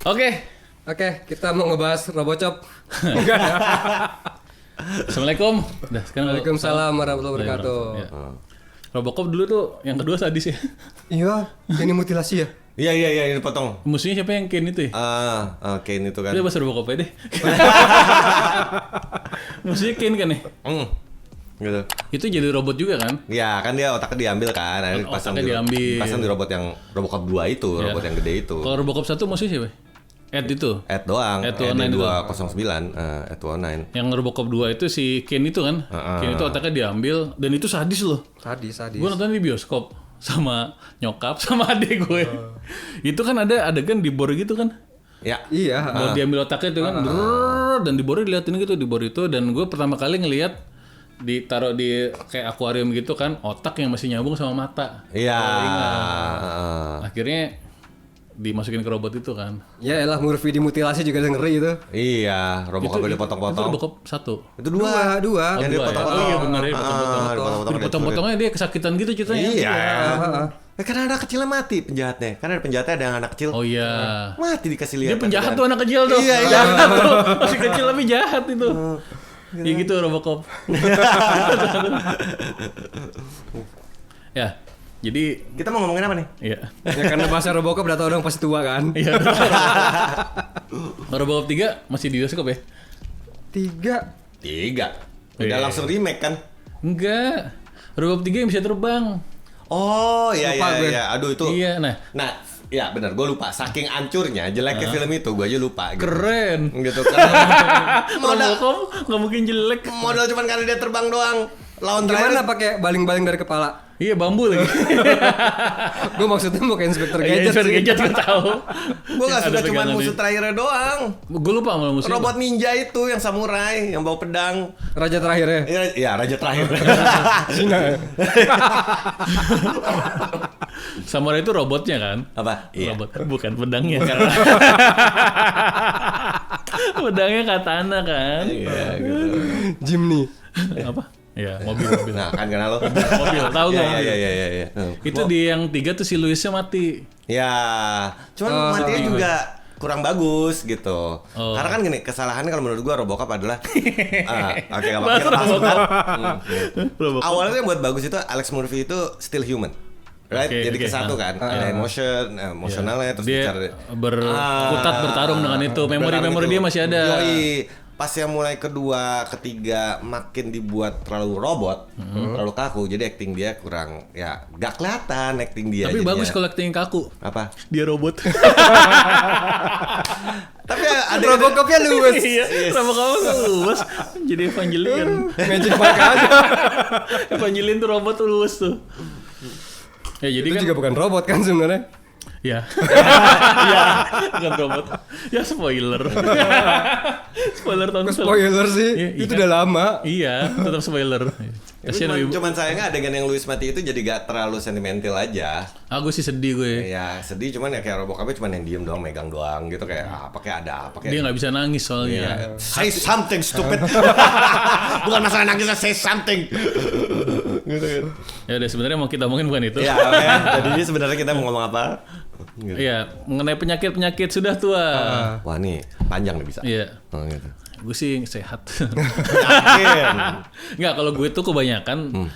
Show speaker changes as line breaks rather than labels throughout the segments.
Oke.
Oke, kita mau ngebahas Robocop.
Assalamualaikum.
Waalaikumsalam warahmatullahi wabarakatuh.
Ya. Robocop dulu tuh yang kedua sadis ya.
Iya, ini mutilasi ya.
Iya ini potong.
Musuhnya siapa yang Ken itu ya?
Ken itu kan.
Udah bahas Robocop aja deh. Musuhnya Ken kan ya?
Gitu.
Itu jadi robot juga kan?
Ya kan dia otaknya diambil kan, akhirnya
Otaknya diambil.
pasang di robot yang Robocop 2 itu, robot yang gede itu.
Kalau Robocop 1 musuhnya siapa? Ed itu?
Ed doang,
Ed 209 itu.
209, Ed 209.
Yang Robocop 2 itu si Ken itu kan? Ken itu otaknya diambil dan itu sadis loh.
Sadis.
Gue nonton di bioskop sama nyokap sama adik gue. Itu kan ada adegan dibor gitu kan?
Ya.
Iya.
Mau diambil otaknya itu kan, dan dibornya diliatin gitu, dibor itu. Dan gue pertama kali ngelihat ditaruh di kayak akuarium gitu kan, otak yang masih nyambung sama mata.
Iya.
Akhirnya dimasukin ke robot itu kan.
Ya elah, Murphy dimutilasi juga udah ngeri itu.
Iya, Robocop
Itu
dipotong-potong.
Robocop 1.
Itu dua.
Yang
dia potong-potong.
Iya benar ya,
dipotong-potong.
dipotong-potongnya dia kesakitan gitu ceritanya.
Iya. Karena anak kecilnya mati penjahatnya. Karena ada penjahatnya ada yang anak kecil.
Oh iya.
Mati dikasih lihat.
Dia penjahat tuh anak kecil tuh.
Iya.
Jahat tuh. Masih kecil tapi jahat itu. Ya gitu Robocop. Ya. Jadi
Kita mau ngomongin apa nih?
iya.
Ya karena bahasa Robocop udah tau dong pasti tua kan.
Iya. Robocop 3 masih di bioskop ya?
3.
Udah langsung remake kan?
Enggak. Robocop 3 yang bisa terbang.
Oh
Lupa gue.
iya. Aduh itu.
Iya, nah.
Ya benar, gue lupa. Saking ancurnya, jeleknya film itu, gue aja lupa. Gitu.
Keren.
Gitu kan.
Robocop nggak mungkin jelek.
Modal cuman karena dia terbang doang. Lawan
Gimana
terakhir.
pakai baling-baling dari kepala?
Iya, bambu lagi.
Gue maksudnya bukan Inspektur
Iya,
Gadget
Inspektur
sih.
Gadget gue tahu.
Gue gak
Ada
suka cuman
pegangan
musuh
nih.
terakhirnya doang.
Gue lupa sama musuhnya.
Robot ninja itu yang samurai, yang bawa pedang.
Raja terakhirnya.
Iya, raja terakhir.
Cina ya?
Samurai itu robotnya kan?
Apa? Iya.
Robot, bukan pedangnya. Pedangnya katana kan?
Iya, gitu.
Jimny.
Apa? Ya, mobil.
Nah, kan karena lo.
Mobil, tahu nggak?
Iya.
Itu di yang 3 tuh si Luisnya mati.
Ya, cuman matinya juga kurang bagus gitu. Karena kan gini, kesalahannya kalau menurut gua Robocop adalah oke, enggak apa-apa. Kita bahas bentar. Awalnya yang buat bagus itu Alex Murphy itu still human. Right? Jadi kesatu kan. Ada emosionalnya terus
Dia
bicara
berkutat bertarung dengan itu. Memori dia masih ada.
Yoi. Pas yang mulai kedua, ketiga makin dibuat terlalu robot, terlalu kaku, jadi acting dia kurang, ya gak kelihatan acting dia.
Tapi
jadinya.
bagus kalau acting kaku.
Apa?
Dia robot.
Tapi ada
Robocopnya luwes.
Iya, Robocop luwes. Jadi Evangelion.
Magic Mike aja.
Evangelion tuh robot tuh luwes tuh. Ya jadi
Itu
kan
juga bukan robot kan sebenarnya.
ya. Ya, bukan robot. Ya spoiler. Spoiler tahun
Spoiler sih.
Iya,
Itu
iya.
udah lama.
Iya, tetap spoiler. Kasian ibu.
cuman sayangnya adegan yang Louis mati itu jadi gak terlalu sentimental aja.
Aku sih sedih gue.
Ya sedih, cuman ya kayak Robocopnya cuman yang diem doang, megang doang gitu, kayak apa kayak ada apa
Dia
kayak.
nggak bisa nangis soalnya.
Say something stupid. Bukan masalah nangisnya, say something. Gitu kan.
Ya udah, sebenarnya mau kita omongin bukan itu.
Ya, jadi sebenarnya kita mau ngomong apa? Gitu.
Iya, mengenai penyakit sudah tua.
Wah nih panjang nih bisa.
Iya.
Oh, gitu.
Gue sih sehat.
Yakin.
Nggak, kalau gue tuh kebanyakan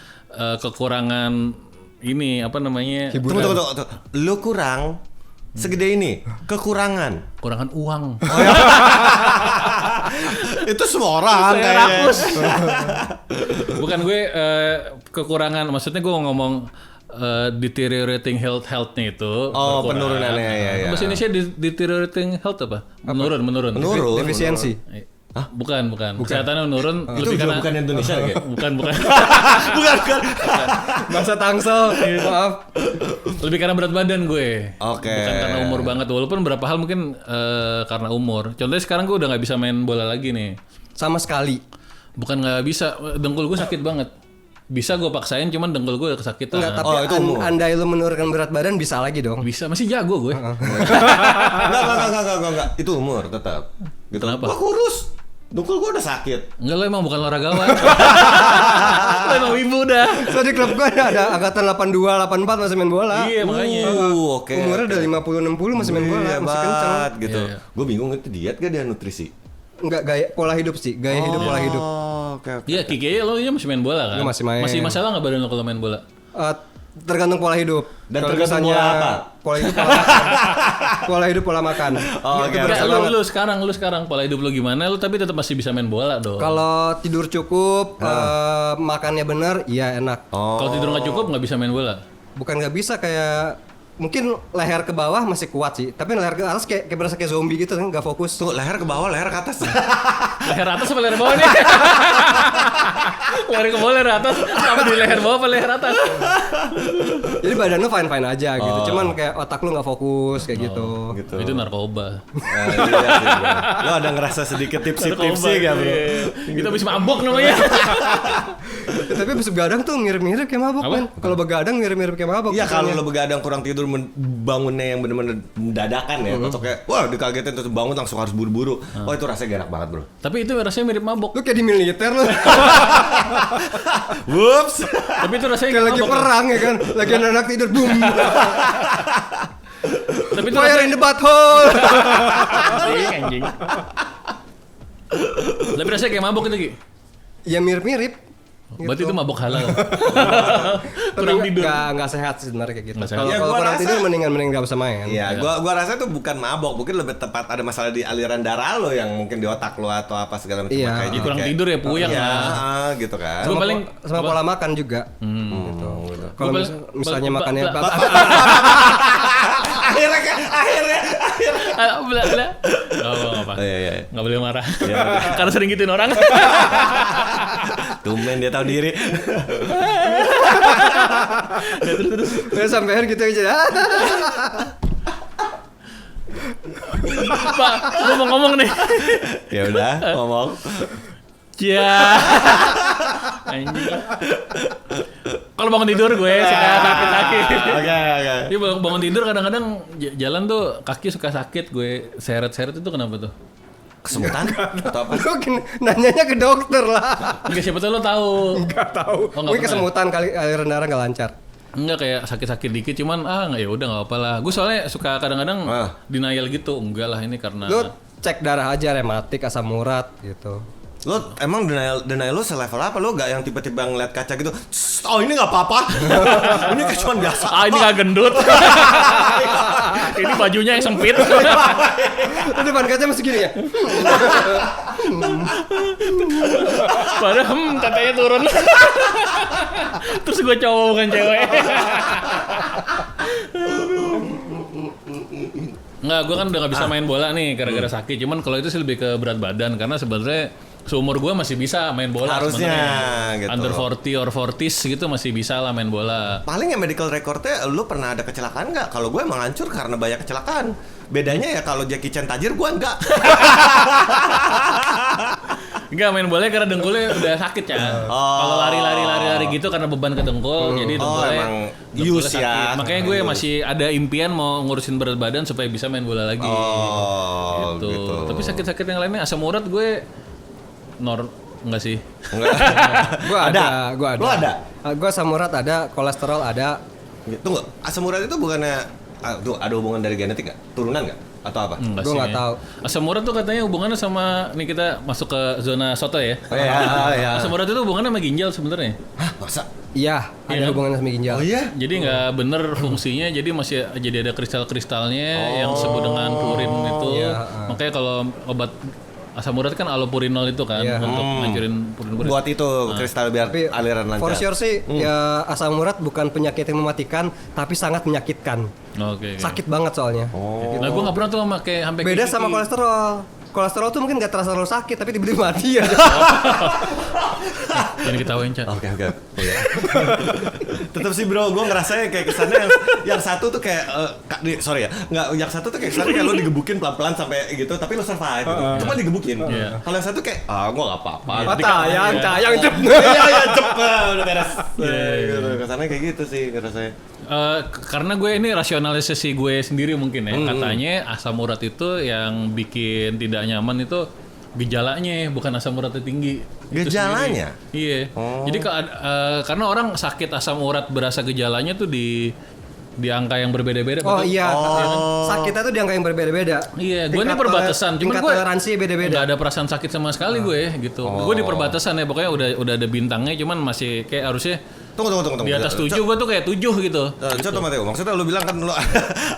kekurangan ini apa namanya?
Tunggu. Lu kurang segede ini, kekurangan.
Kurangan uang.
Itu semua orang
Saya
kayaknya.
rakus. Bukan gue kekurangan, maksudnya gue ngomong deteriorating health-nya itu.
Oh,
berkurang.
penurunannya, ya.
Bahasa Indonesia deteriorating health apa? Menurun.
Menurun.
Defisiensi.
Hah? Bukan. Kesehatannya menurun.
Itu juga bukan Indonesia kayak.
Bukan.
bukan.
Bahasa Tangsel. Maaf.
Lebih karena berat badan gue.
Oke.
Bukan karena umur banget. Walaupun beberapa hal mungkin karena umur. Contohnya sekarang gue udah nggak bisa main bola lagi nih.
Sama sekali.
Bukan nggak bisa. Dengkul gue sakit banget. Bisa gue paksain, cuman dengkul gue udah kesakitan.
Enggak, tapi
itu umur.
andai lu menurunkan berat badan bisa lagi dong.
Bisa, masih jago gue.
Enggak. Itu umur tetap. Gitu.
Kenapa?
Gua kurus. Dengkul gua udah sakit.
Enggak, lo emang bukan olahragawan. Lo emang wibu dah.
So di klub gue ada angkatan 82, 84 masih main bola.
Iya, makanya.
Oke.
Umurnya udah 50, 60 masih main bola, masih kencang.
gitu.
Iya.
Gue bingung itu diet gak dia nutrisi?
Enggak, gaya pola hidup sih, gaya hidup pola hidup.
Oke.
Iya, Kiki lo masih main bola kan?
Gua masih main.
Masih masalah nggak badan lo kalau main bola?
Tergantung pola hidup.
Dan
Kalau
tergantung
misalnya
pola apa?
Pola hidup, pola makan. Pola hidup, pola makan.
Oh,
Itu
oke,
berasa
Enggak,
banget.
lu sekarang pola hidup lo gimana? Lu tapi tetap masih bisa main bola dong.
Kalau tidur cukup, makannya benar, iya enak.
Kalau tidur nggak cukup nggak bisa main bola.
Bukan nggak bisa, kayak mungkin leher ke bawah masih kuat sih, tapi leher ke atas kayak berasa kayak zombie gitu kan, nggak fokus.
Tuh leher ke bawah, leher ke atas.
Leher atas apa leher bawah nih? Leher ke bawah, leher atas. Apa di leher bawah apa leher atas?
Jadi badan lu fine aja gitu, cuman kayak otak lu nggak fokus kayak gitu.
gitu.
Itu narkoba.
Iya sih, bro. Lo ada ngerasa sedikit tipsi-tipsi gak bro?
Kita bisa mabok namanya.
Ya, tapi abis begadang tuh mirip-mirip kayak mabok
Apa?
kan. Kalau begadang mirip-mirip kayak mabok.
Iya kalau
misalnya.
lo begadang kurang tidur bangunnya yang bener-bener dadakan ya, atau kayak wah dikagetin terus bangun langsung harus buru-buru. Oh itu rasanya gak enak banget bro.
Tapi itu rasanya mirip mabok.
Lu kayak di militer lu.
Whoops.
Tapi itu rasanya
Kayak
nggak
lagi
mabok.
perang ya kan. Lagi anak tidur boom.
Tapi itu
Fire
rasanya
in the butthole.
anjing. Tapi rasanya kayak mabok itu Ki.
Ya mirip-mirip.
Berarti itu mabok halal.
Tapi
Kurang tidur.
nggak sehat sih sebenarnya kayak gitu.
Nggak sehat.
Kalau
Ya,
kalau
gua
kurang
rasa-
tidur mendingan nggak usah main.
Iya, gua rasa itu bukan mabok, mungkin lebih tepat ada masalah di aliran darah lo yang mungkin di otak lo atau apa segala macam
Iya.
kayak
Jadi
gitu.
kurang
kayak-
tidur ya, puyeng
Iya,
lah.
gitu kan.
Gua paling
Sama pola makan juga.
Gitu.
Kalau
Gua
misalnya
paling-
makannya
akhirnya
Bela. Oh, apa?
iya.
Nggak boleh marah.
Iya.
Karena sering gituin orang.
Tumben dia tahu diri.
ya sampean gitu aja.
Pak, gue mau ngomong nih.
Ya udah, ngomong.
Ya. Anjing. Kalau bangun tidur gue suka sakit-sakit.
Oke.
Dia bangun tidur kadang-kadang jalan tuh kaki suka sakit gue seret-seret itu kenapa tuh?
Kesemutan atau apa?
Lu nanyanya ke dokter lah.
Enggak siapa tahu lo tahu.
Enggak tahu.
Oh, nggak
Mungkin
pernah.
kesemutan kali aliran darah nggak lancar.
Enggak kayak sakit-sakit dikit cuman nggak ya udah nggak apa lah. Gue soalnya suka kadang-kadang denial gitu. Enggak lah ini karena
Lu cek darah aja rematik, asam urat gitu.
Lo emang denial lo selevel apa? Lo gak yang tiba-tiba ngeliat kaca gitu, oh ini gak apa-apa. Ini kayak cuma biasa.
ini nggak gendut. Ini bajunya yang sempit.
Lu depan kaca masih gini ya?
Padahal tetenya turun. Terus gue cowok bukan cewek. Nggak, gue kan udah nggak bisa main bola nih gara-gara sakit. Cuman kalau itu sih lebih ke berat badan karena sebenarnya seumur gue masih bisa main bola.
Harusnya,
sebenarnya.
gitu.
Under 40 or 40s gitu masih bisa lah main bola.
Paling ya medical recordnya lo pernah ada kecelakaan nggak? Kalau gue emang hancur karena banyak kecelakaan. Bedanya ya kalau Jackie Chan tajir, gue enggak.
Enggak, main bola karena dengkulnya udah sakit ya. Kalau lari gitu karena beban ke dengkul, jadi dengkulnya
emang
dengkulnya
use ya.
Makanya gue masih ada impian mau ngurusin berat badan supaya bisa main bola lagi.
Oh, gitu.
Tapi sakit-sakit yang lainnya asam urat gue enggak sih.
Gua ada.
Lu ada?
Gua asam urat ada, kolesterol ada.
Tunggu, asam urat itu bukannya tuh ada hubungan dari genetik nggak? Turunan nggak? Atau apa?
Enggak
Gua
sih,
nggak
kayaknya.
tahu.
Asam urat tuh katanya hubungannya sama nih kita masuk ke zona soto ya.
Iya.
Asam urat itu hubungannya sama ginjal sebenarnya.
Hah, masa?
Iya, ada
kan?
hubungannya sama ginjal.
Oh iya?
Jadi nggak bener fungsinya, jadi masih jadi ada kristal-kristalnya yang disebut dengan purin itu.
Iya,
Makanya kalau obat asam urat kan allopurinol itu kan
Iya.
untuk ngancurin purin-purin.
Buat itu kristal biar
Tapi
aliran lancar.
for sure sih, ya asam urat bukan penyakit yang mematikan, tapi sangat menyakitkan.
Oke.
Sakit banget soalnya.
Nah, gue nggak pernah tuh pakai sampai
Beda
kayak
sama
gigi.
kolesterol. Kolesterol tuh mungkin gak terasa terlalu sakit, tapi tiba-tiba mati ya.
Jangan diketawain, Cak.
Oke. Tetap sih bro, gue ngerasa kayak kesannya yang satu tuh kayak sorry ya, nggak, yang satu tuh kayak kesannya kayak lo digebukin pelan-pelan sampai gitu, tapi lo survive. Cuma digebukin.
Iya.
Kalau yang satu kayak gue nggak apa-apa.
Tayang, cep.
Iya cepet udah beres.
Iya.
Gitu. Kesannya kayak gitu sih ngerasanya.
Karena gue ini rasionalisasi gue sendiri mungkin ya. Katanya asam urat itu yang bikin tidak nyaman itu gejalanya, bukan asam uratnya tinggi. Itu
Gejalanya?
sendiri. Iya. Jadi karena orang sakit asam urat berasa gejalanya tuh di angka yang berbeda-beda.
Oh
betul?
iya, sakitnya tuh di angka yang berbeda-beda.
Iya, gue ini perbatasan. Cuman
tingkat
gue
toleransi beda-beda.
nggak ada perasaan sakit sama sekali gue gitu. Gue di perbatasan ya, pokoknya udah ada bintangnya, cuman masih kayak harusnya
Tunggu.
di atas 7, gue tuh kayak 7 gitu.
Contoh Mateo, maksudnya lu bilang kan lu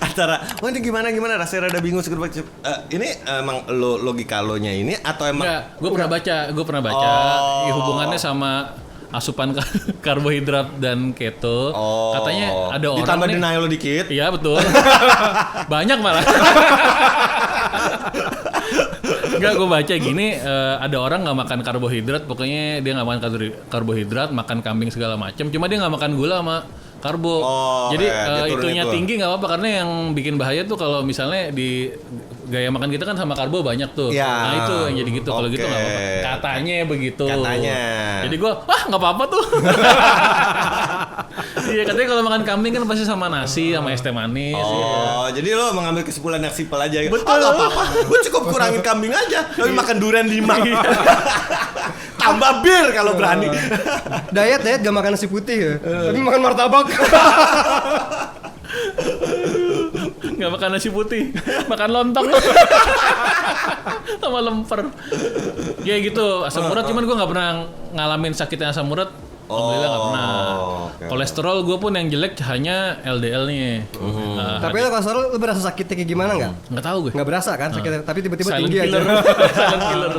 antara ini gimana rasanya rada bingung segera ini emang logika lo nya ini atau emang
Enggak, gue pernah baca hubungannya sama asupan karbohidrat dan keto. Katanya ada orang
ditambah
nih,
denial lo dikit.
iya betul. Banyak malah. Enggak, gue baca gini, ada orang nggak makan karbohidrat, pokoknya dia nggak makan karbohidrat, makan kambing segala macam, cuma dia nggak makan gula sama karbo. Jadi itunya tinggi nggak apa-apa, karena yang bikin bahaya tuh kalau misalnya di gaya makan kita kan sama karbo banyak tuh.
Ya.
Nah itu yang jadi gitu. Kalau gitu nggak apa-apa. Katanya begitu.
Katanya.
Jadi gue, nggak apa-apa tuh. Iya, katanya kalau makan kambing kan pasti sama nasi, sama es teh manis.
Jadi lo mengambil kesimpulan yang simpel aja.
Betul.
Nggak apa-apa, gue cukup kurangin kambing aja. Tapi makan durian 5. Tambah bir kalau berani.
Diet gak makan nasi putih ya, tapi makan martabak.
Nggak makan nasi putih, makan lontong. Sama lemper. Ya gitu, asam urat, cuman gue nggak pernah ngalamin sakitnya asam urat. Alhamdulillah nggak pernah.
Okay.
Kolesterol gue pun yang jelek hanya LDL-nya.
Tapi lo kolesterol lo berasa sakitnya kayak gimana nggak?
Nggak tahu gue.
Nggak berasa kan sakitnya, tapi tiba-tiba
Silent
tinggi
killer.
aja.
Silent killer.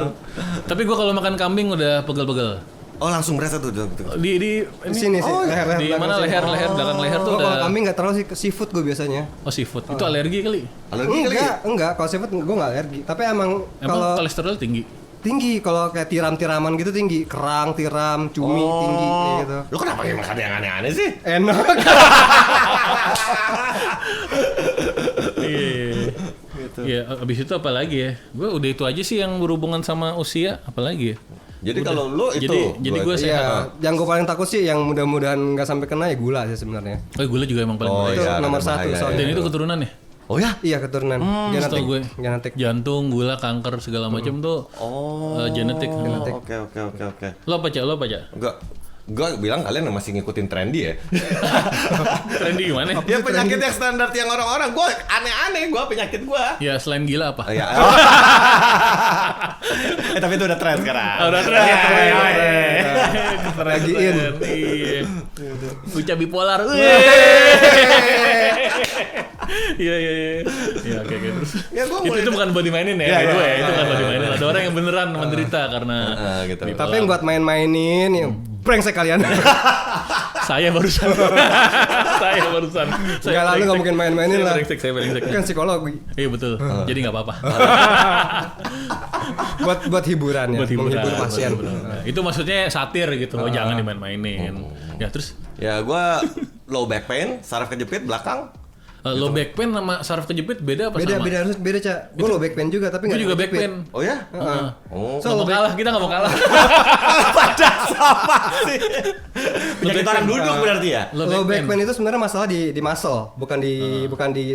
Tapi gue kalau makan kambing udah pegel-pegel.
Oh langsung berasa tuh.
Di
Di sini sih, leher
di mana
belakang sini.
leher belakang leher tuh
Gua kalau
udah.
kambing nggak terlalu sih, ke seafood gue biasanya.
Oh seafood. Itu alergi kali.
Alergi kali.
Enggak, kalau seafood gue nggak alergi. Tapi emang
Emang
kalau
kolesterol tinggi.
tinggi, kalau kayak tiram-tiraman gitu tinggi, kerang, tiram, cumi tinggi kayak gitu.
Lo kenapa yang makan yang aneh-aneh sih?
Enak.
Iya. Iya, abis itu apa lagi ya? Gue udah itu aja sih yang berhubungan sama usia, apalagi ya?
Jadi kalau lo itu
Jadi gue sehat.
Iya, yang gue paling takut sih yang mudah-mudahan nggak sampai kena ya gula sih sebenarnya.
Oh, gula juga emang paling bahaya.
Itu
iya,
nomor
bahaya,
1
ya.
soalnya.
Dan itu keturunan ya?
Oh ya?
Iya keturunan.
Setahu gue.
Genetik.
Jantung, gula, kanker segala macam tuh genetik.
Oke.
Lo apa, Cak?
Enggak. Gue bilang kalian masih ngikutin trendy ya.
Trendy gimana?
Ya penyakit yang standar yang orang-orang. Gue aneh-aneh penyakit gue.
Ya selain gila apa?
Ya. Tapi itu udah tren sekarang.
Udah tren.
Bagiin.
Iya. Ucap bipolar. Iya. Ya oke terus.
Ya, gua mulai
Itu bukan buat dimainin ya,
Iya,
gue
iya,
ya. Itu
iya,
bukan buat
iya,
dimainin. Ada orang yang beneran menderita karena
Gitu.
Tapi yang buat main-mainin, ya brengsek kalian.
saya barusan.
Enggak lalu nggak mungkin main-mainin lah.
Saya brengsek.
Kan psikologi.
Iya betul. Jadi nggak apa-apa.
buat hiburan ya,
Buat hiburan,
menghibur pasien.
Nah, itu maksudnya satir gitu. Oh, jangan dimain-mainin. Ya terus
Ya gue low back pain, saraf kejepit belakang.
low back pain sama saraf kejepit beda apa sama?
Beda Cak. Gue low back pain juga tapi
Gue
nggak
juga back
kejepit.
pain.
Oh ya?
Oh,
So,
nggak mau
low back-
kalah, kita nggak mau kalah.
Pada sama sih. Penyakit orang duduk berarti ya?
Low back pain itu sebenarnya masalah di muscle, bukan di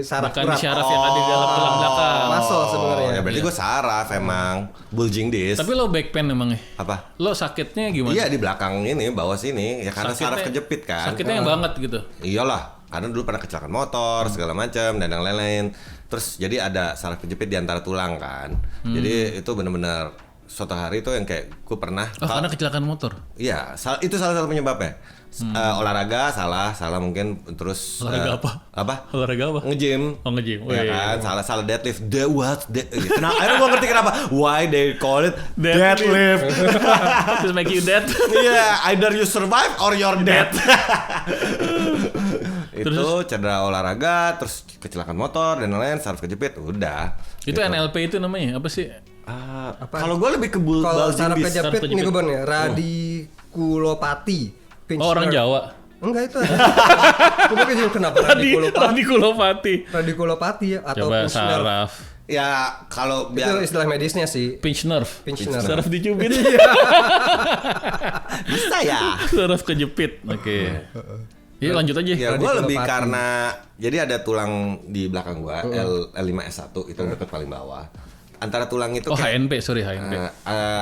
saraf
Bukan di
urat.
syaraf yang ada di dalam tulang belakang.
Muscle sebenarnya.
Ya berarti gue saraf emang bulging disc.
Tapi lo back pain emangnya?
Apa?
Lo sakitnya gimana?
Iya di belakang ini, bawah sini. Ya karena saraf kejepit kan.
Sakitnya yang banget gitu.
Iyalah, karena dulu pernah kecelakaan motor segala macam dan yang lain-lain. Terus jadi ada saraf kejepit di antara tulang kan. Jadi itu benar-benar suatu hari itu yang kayak gue pernah.
Oh, karena kecelakaan motor.
Iya, itu salah satu penyebabnya. Olahraga salah mungkin terus
Olahraga apa?
Apa?
Olahraga apa?
Nge-gym.
Oh, nge-gym.
Ya
Wih.
kan, salah deadlift. Kenapa? Akhirnya gue ngerti kenapa. Why they call it
Deadlift.
deadlift.
Just make you dead.
Iya, either you survive or you're dead. Itu
Terus?
cedera olahraga, terus kecelakaan motor dan lain-lain, saraf kejepit, udah.
Itu
Gitu.
NLP itu namanya apa sih?
Kalau gue lebih ke
Kalau saraf
bulging disc.
kejepit
Saraf
ini
kejepit.
gue ya, radikulopati. Pinch
Oh, orang
nerve.
Jawa.
Enggak itu. Gue pikir kenapa radikulopati?
Radikulopati.
Radikulopati ya atau
Coba
pinch nerve.
saraf.
Ya kalau
Itu
biar
istilah medisnya sih.
Pinch nerve.
Pinch nerve.
Saraf dicubit.
bisa ya.
Saraf kejepit. Oke. Iya lanjut aja.
Ya gue lebih
Radikulopati.
karena jadi ada tulang di belakang gua L5S1 itu dekat paling bawah. antara tulang itu
HNP, sorry HNP.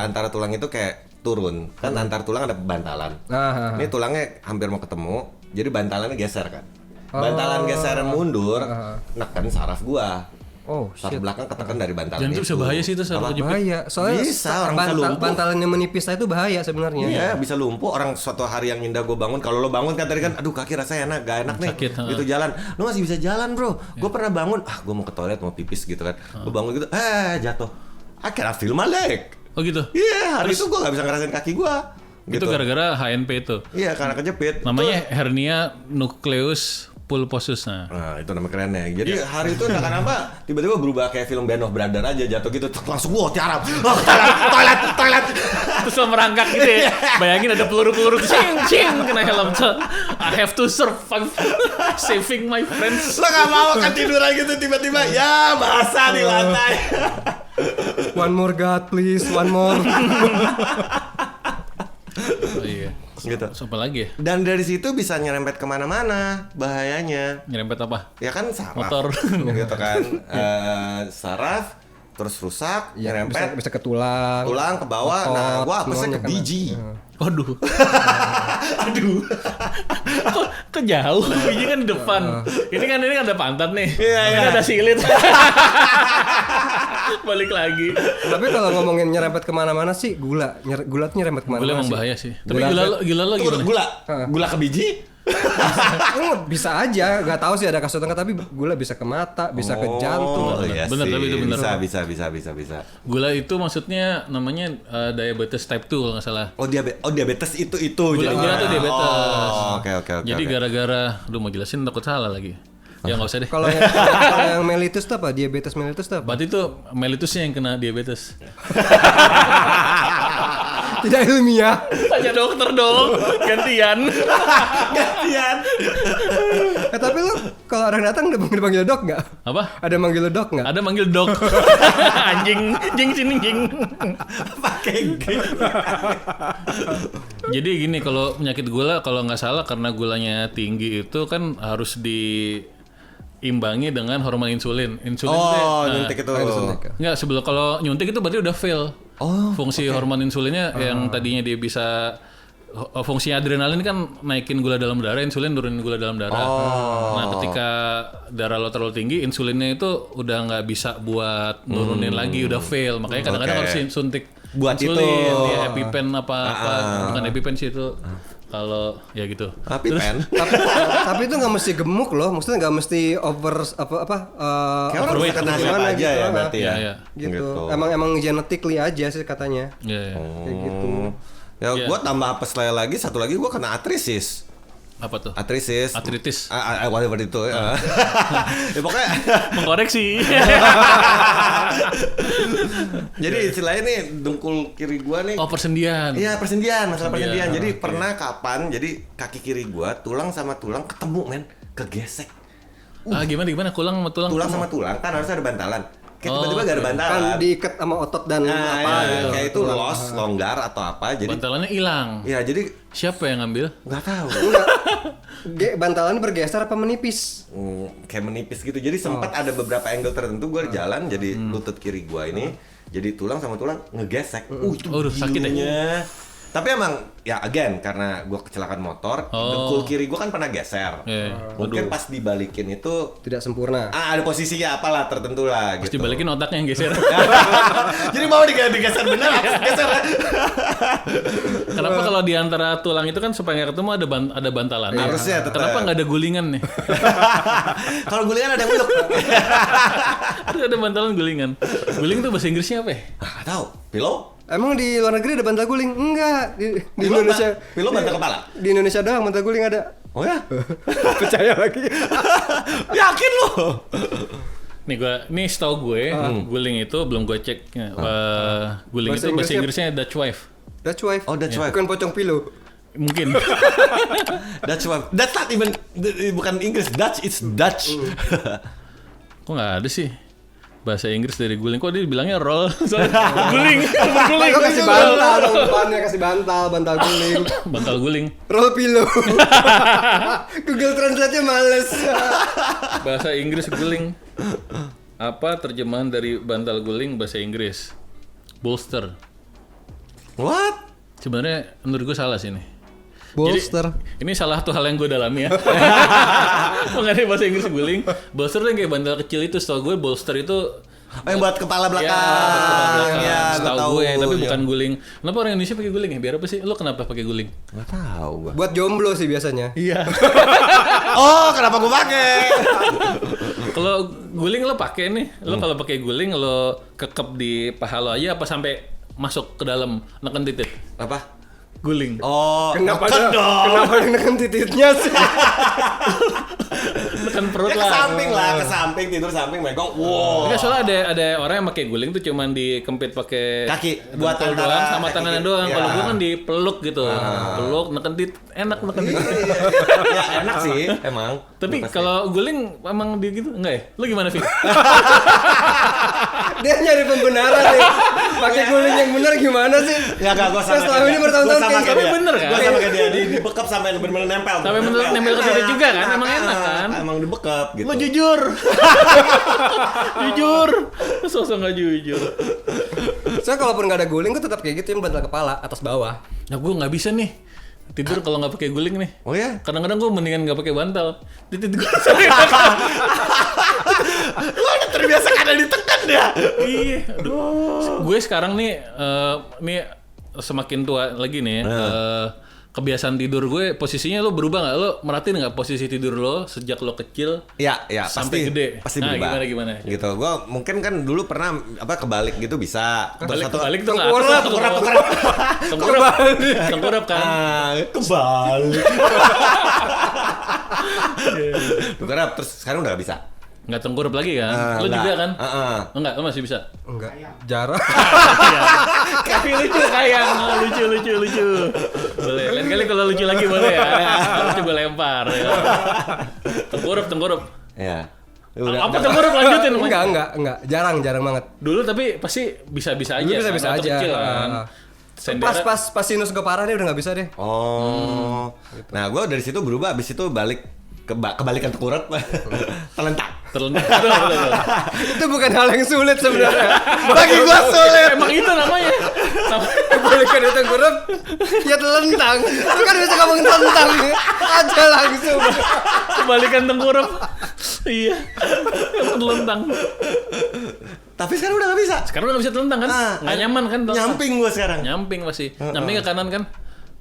Antara tulang itu kayak turun. Kan antar tulang ada bantalan. Ini tulangnya hampir mau ketemu, jadi bantalannya geser kan. Bantalan geseran mundur, neken saraf gua. Saraf belakang ketekan dari bantalan.
Dan itu bisa bahaya sih itu saraf kejepit.
Bahaya. Soalnya
bisa, orang bisa lumpuh.
bantalannya menipis itu bahaya sebenarnya.
Iya, bisa lumpuh. Orang suatu hari yang indah gue bangun, kalau lo bangun kan tadi kan, aduh kaki rasanya enak, gak enak nih.
Sakit,
gitu jalan. Lo masih bisa jalan, bro. Gue pernah bangun, gue mau ke toilet, mau pipis gitu kan. Gue bangun gitu, jatuh. I cannot feel my leg.
Oh gitu?
Iya, hari itu gue gak bisa ngerasain kaki gue.
Itu gara-gara HNP itu.
Iya, karena kejepit.
Namanya hernia nucleus pulposus.
Nah, itu nama kerennya. Jadi hari itu entah kenapa tiba-tiba berubah kayak film Band of Brothers aja, jatuh gitu langsung tiarap. Toilet.
Terus lo merangkak gitu ya. Bayangin ada peluru-peluru cing kena helm. I have to survive saving my friends.
Lo gak mau kan tiduran gitu tiba-tiba ya basah di lantai.
One more God please, one more.
Oh iya.
Gitu.
Apa lagi ya?
Dan dari situ bisa nyerempet kemana-mana bahayanya.
Nyerempet apa?
Ya kan saraf.
Motor.
Gitu kan. Saraf terus rusak, nyerempet
Bisa ke tulang.
ke bawah. Nah, gua apesnya ke biji.
Waduh. Aduh. Kok jauh? Biji kan di depan. Ini kan ada pantat nih. Ini ada silit. Balik lagi.
Tapi kalau ngomongin nyerempet kemana-mana sih gula tuh nyerempet kemana-mana.
Gula emang
sih.
bahaya sih. Tapi gila lo gimana?
Gula ke biji?
Bisa aja, nggak tahu sih ada kasus tengah, tapi gula bisa ke mata, bisa ke jantung.
Iya
bener,
sih.
tapi itu bener.
Bisa.
Gula itu maksudnya namanya diabetes type 2 kalau nggak salah.
Diabetes itu.
Gula tuh diabetes.
Oke.
Jadi gara-gara, mau jelasin takut salah lagi. Ya nggak usah deh.
Kalau yang mellitus tuh apa? Diabetes mellitus tuh apa?
Berarti itu mellitusnya yang kena diabetes.
Tidak ilmiah.
Tanya dokter dong, gantian.
Tapi lu kalau orang datang udah dipanggil dok nggak?
Apa?
Ada manggil lu dok nggak?
Ada manggil dok. Anjing, sini.
Pakai
Jadi gini, kalau penyakit gula kalau nggak salah karena gulanya tinggi itu kan harus diimbangi dengan hormon insulin.
Nyuntik itu.
Nggak, sebelum kalau nyuntik itu berarti udah fail. Fungsi hormon insulinnya yang tadinya dia bisa fungsi adrenalin kan naikin gula dalam darah, insulin nurunin gula dalam darah. Nah, ketika darah lo terlalu tinggi, insulinnya itu udah nggak bisa buat nurunin lagi, udah fail. Makanya kadang-kadang harus suntik
buat
insulin,
itu.
ya EpiPen bukan EpiPen sih itu. Kalau ya gitu.
EpiPen.
Tapi itu nggak mesti gemuk loh, maksudnya nggak mesti over
Kayak orang bisa kena siapa aja
gitu,
ya berarti ya.
Iya.
Gitu. Emang genetically aja sih katanya.
Iya.
Kayak gitu.
Ya gua tambah apes lagi, satu lagi gua kena artritis.
Apa tuh?
Artritis. Whatever itu. Ya pokoknya
Mengkoreksi.
jadi istilahnya nih dengkul kiri gua nih.
Persendian.
Iya, masalah persendian. Jadi pernah kapan jadi kaki kiri gua tulang sama tulang ketemu men, kegesek.
Gimana? Tulang
Sama tulang kan harusnya ada bantalan. Kayak tiba-tiba gak ada bantalan.
Kan diikat sama otot dan gitu.
Kayak itu longgar atau apa. Jadi
bantalannya hilang.
Iya, jadi
Siapa yang ngambil?
nggak tahu.
Bantalannya bergeser apa menipis?
Kayak menipis gitu. Jadi sempat ada beberapa angle tertentu gue jalan jadi lutut kiri gue ini jadi tulang sama tulang ngegesek. Itu
sakit ya.
Tapi emang ya again karena gue kecelakaan motor, dengkul kiri gue kan pernah geser. Mungkin pas dibalikin itu
Tidak sempurna.
ada posisinya apalah tertentu lah
Pas
gitu.
dibalikin otaknya yang geser.
Jadi mau digeser bener apa geser?
Kenapa kalau di antara tulang itu kan supaya nggak ketemu ada bantalan?
Harusnya tetap.
Kenapa nggak ada gulingan nih?
Kalau gulingan ada yang uluk.
Ada bantalan gulingan. Guling itu bahasa Inggrisnya apa ya?
Nggak tahu. Pillow?
Emang di luar negeri ada bantal guling? Enggak, di Indonesia.
Pillow bantal kepala?
Di Indonesia doang bantal guling ada.
Oh ya?
Percaya lagi.
Yakin lo?
Nih setahu gue, guling itu belum gue cek. Guling
Bahasa
itu bahasa
Inggrisnya-
Inggrisnya Dutch wife.
Dutch wife.
Oh, Dutch wife.
Bukan pocong pilo.
Mungkin.
Dutch wife. That's not even bukan Inggris. Dutch, it's Dutch.
Kok nggak ada sih bahasa Inggris dari guling? Kok dia bilangnya roll? Guling.
Kok kasih bantal dong depannya, kasih bantal guling.
Bantal guling.
Roll pillow. Google Translate-nya males.
Bahasa Inggris guling. Apa terjemahan dari bantal guling bahasa Inggris? Bolster.
What?
Sebenarnya menurut gue salah sih ini.
Bolster.
Jadi, ini salah satu hal yang gue dalami ya. Mengenai bahasa Inggris guling. Bolster tuh yang kayak bantal kecil itu. Setahu gue bolster itu
Yang buat kepala belakang. Ya,
setahu gue, tapi
ya.
bukan guling. Kenapa orang Indonesia pakai guling ya? Biar apa sih? Lo kenapa pakai guling?
Nggak tahu gua.
Buat jomblo sih biasanya.
Iya.
Oh, kenapa gua pakai?
Kalau guling lo pakai nih, lo kalau pakai guling lo kekep di paha lo aja apa sampai masuk ke dalam neken titik?
Apa?
Guling.
Oh,
Kenapa
neken dong.
Kenapa yang neken titiknya sih?
Neken perut
Ya ke
lah.
samping lah, ke samping tidur samping megong. Wow.
Enggak, soalnya ada orang yang pakai guling tuh cuman dikempit pakai
Kaki, buat
dengkul
antara
doang sama
kaki
tangannya
gitu.
doang.
Ya.
Kalau gua kan dipeluk gitu. Peluk neken enak neken titik.
Ya enak sih, emang.
Tapi kalau guling emang di gitu enggak ya? Lu gimana, Vi?
Dia nyari pembenaran nih. Pakai guling yang benar gimana sih?
Enggak gua sama.
Selama ini bertahun-tahun kayak
Tapi bener kan?
Gua sama kayak dia dibekap sampai bener-bener nempel.
Sampai bener-bener nempel ke titik juga kan? Emang enak kan?
Emang dibekap gitu.
Lo jujur. Jujur. Sosok nggak jujur.
Soalnya kalaupun nggak ada guling, gue tetap kayak gitu yang bantal kepala atas bawah.
Nah, gue nggak bisa nih tidur kalau nggak pakai guling nih.
Oh ya?
Kadang-kadang gue mendingan nggak pakai bantal. Titik gue.
Lo udah terbiasa kadang ditekan ya.
Iya. Aduh. Gue sekarang nih, nih semakin tua lagi nih. Kebiasaan tidur gue, posisinya lo berubah nggak? Lo merhatiin nggak posisi tidur lo sejak lo kecil?
Ya,
Sampai
pasti
gede.
Pasti
Nah,
berubah.
gimana?
Gitu. Gua mungkin kan dulu pernah kebalik gitu bisa.
Kebalik tuh nggak?
Tengkurap.
Tengkurap kan?
Kebalik. Tengkurap terus sekarang udah gak bisa.
Nggak tengkurap lagi kan? Lo
enggak.
juga kan?
Enggak.
Lo masih bisa?
Enggak. Jarang.
Tapi lucu kayang, lucu. Boleh. Lain kali kalau lucu lagi boleh ya. Harus coba lempar. Ya. Tengkurap.
Ya.
Apa tengkurap lanjutin?
Enggak. Jarang banget.
Dulu tapi pasti bisa-bisa aja.
Dulu bisa-bisa
waktu
aja.
Kecil, kan? Sendera-
Pas sinus gue parah dia udah nggak bisa deh.
Oh. Nah, gua dari situ berubah abis itu balik kebalikan tengkurap. Terlentak.
Betul.
Itu bukan hal yang sulit sebenarnya.
Bagi gua sulit.
Emang itu namanya.
Kebalikan itu tengkurap, ya telentang. Lu kan bisa ngomong telentang aja langsung.
Kebalikan tengkurap. Iya. Emang telentang.
Tapi sekarang udah gak bisa.
Sekarang udah bisa telentang kan? Nggak nyaman kan? telentang?
Nyamping gua sekarang.
Nyamping pasti. Nyamping ke kanan kan?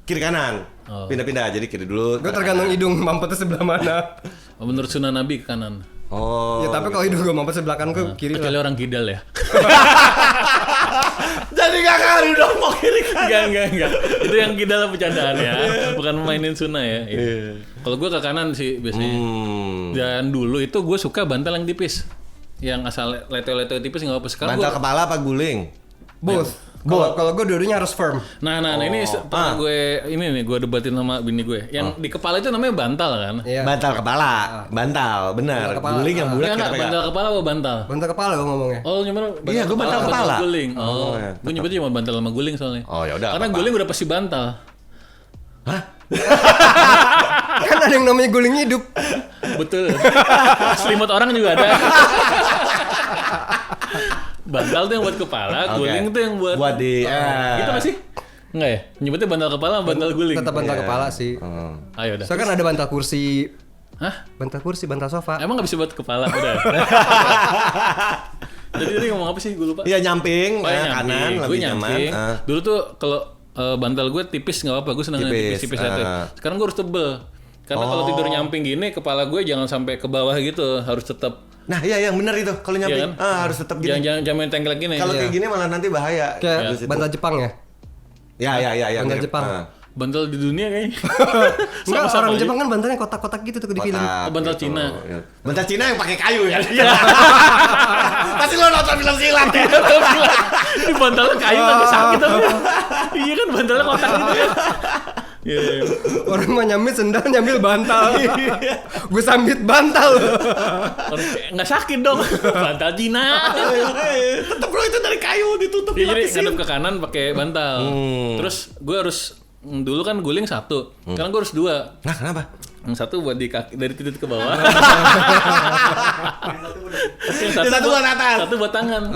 Kiri kanan. Pindah-pindah jadi kiri dulu.
Gue tergantung hidung mampetnya sebelah mana.
Menurut sunnah Nabi ke kanan.
Oh.
Ya tapi kalau hidung gue mampet sebelah kanan gue kiri lah.
Kecuali orang kidal ya.
Jadi gak kali dong mau kiri kanan.
Enggak. Itu yang kidal bercandaan ya. Bukan mainin sunnah ya. Kalau gue ke kanan sih biasanya. Dan dulu itu gue suka bantal yang tipis. Yang asal leto-leto tipis nggak apa sekarang.
Bantal kepala apa guling?
Both. Kalau gue dua-duanya harus firm.
Nah ini pernah gue debatin sama bini gue. Yang di kepala itu namanya bantal kan?
Iya.
Bantal kepala. Bantal, benar.
Bantal kepala.
Guling yang bulat
Enggak,
kita
bantal kepala apa bantal?
Bantal kepala gue ngomongnya.
Oh, nyebut
Iya, gua bantal kepala.
guling.
Oh, iya.
Gue nyebutnya cuma bantal sama guling soalnya.
Oh, ya udah,
Karena
apa-apa.
guling udah pasti bantal.
Kan ada yang namanya guling hidup.
Betul. Selimut orang juga ada. Bantal tuh yang buat kepala,
Oke.
guling tuh yang buat
di
gitu nggak sih? Enggak ya? Nyebutnya bantal kepala, bantal guling.
Tetap bantal kepala sih.
Ayo dah.
Soalnya kan ada bantal kursi.
Hah?
Bantal kursi, bantal sofa.
Emang nggak bisa buat kepala udah. Jadi tadi ngomong apa sih? Gue lupa.
Iya, nyamping,
Oh, ya,
kanan
gue
lebih nyaman.
nyamping. Dulu tuh kalau bantal gue tipis nggak apa-apa, gue seneng
Tipis,
tipis aja. Sekarang gue harus tebel. Karena kalau
Oh.
tidur nyamping gini, kepala gue jangan sampai ke bawah gitu, harus tetap.
Nah, iya yang benar itu. Kalau nyamping,
Iya kan?
harus tetap gini.
Jangan main tengklek gini.
Kalau kayak gini malah nanti bahaya.
Kayak
Di situ.
bantal Jepang ya.
Ya,
bantal
mirip.
Jepang.
Bantal di dunia kayaknya.
Enggak,
Sama-sama
orang
aja.
Jepang kan bantalnya kotak-kotak gitu tuh di film.
Kotak,
Bantal
gitu.
Cina.
Ya. Bantal Cina yang pakai kayu kan? Pasti lo nonton film silat ya.
Di bantalnya kayu agak sakit tapi. Iya kan bantalnya kotak gitu kan. Iya.
Orang mah nyambit sendal nyambil bantal. Gue sambit bantal.
Nggak sakit dong. Bantal Cina.
Tetep bro itu dari kayu ditutup
Ya, jadi
dilapisin.
ngadep ke kanan pakai bantal. Terus gue harus dulu kan guling satu. Sekarang gue harus dua.
Nah, kenapa?
Yang satu buat di kaki dari titik ke bawah. Yang
satu buat atas.
Satu buat tangan.